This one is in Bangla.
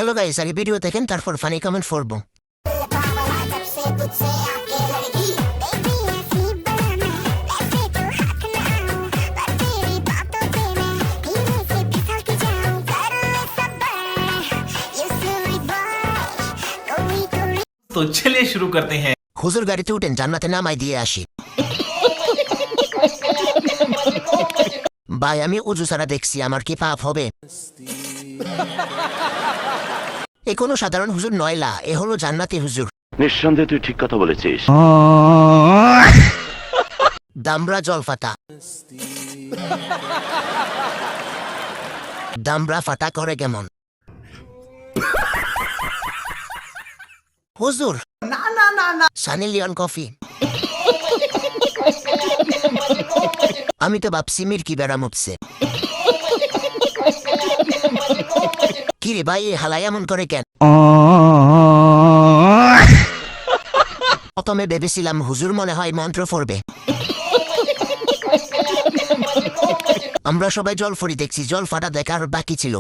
হ্যালো গাইস, আগে ভিডিও দেখেন তারপর ফানি কমেন্ট করবো। तो चलिए शुरू करते हैं। হুজুর গাড়িতে উঠেন, জান্নাতে নামাই দিয়ে আসি। ভাই আমি উজু ছাড়া দেখছি, আমার কি পাপ হবে? এ কোনো সাধারণ হুজুর নয়লা, এ হলো জান্নাতি হুজুর। নিঃসন্দেহে তুই ঠিক কথা বলেছিস। দামরা জল ফাটা, দামরা ফাটা করে কেমন? হুজুর সানি লিওন কফি। আমি তো ভাবছি মির্কি বেড়াম উঠছে। কিরে ভাই, হালাই এমন করে কেন? প্রথমে ভেবেছিলাম হুজুর মনে হয় মন্ত্র পড়বে। আমরা সবাই জল ফরি দেখছি, জল ফাটা দেখার বাকি ছিল।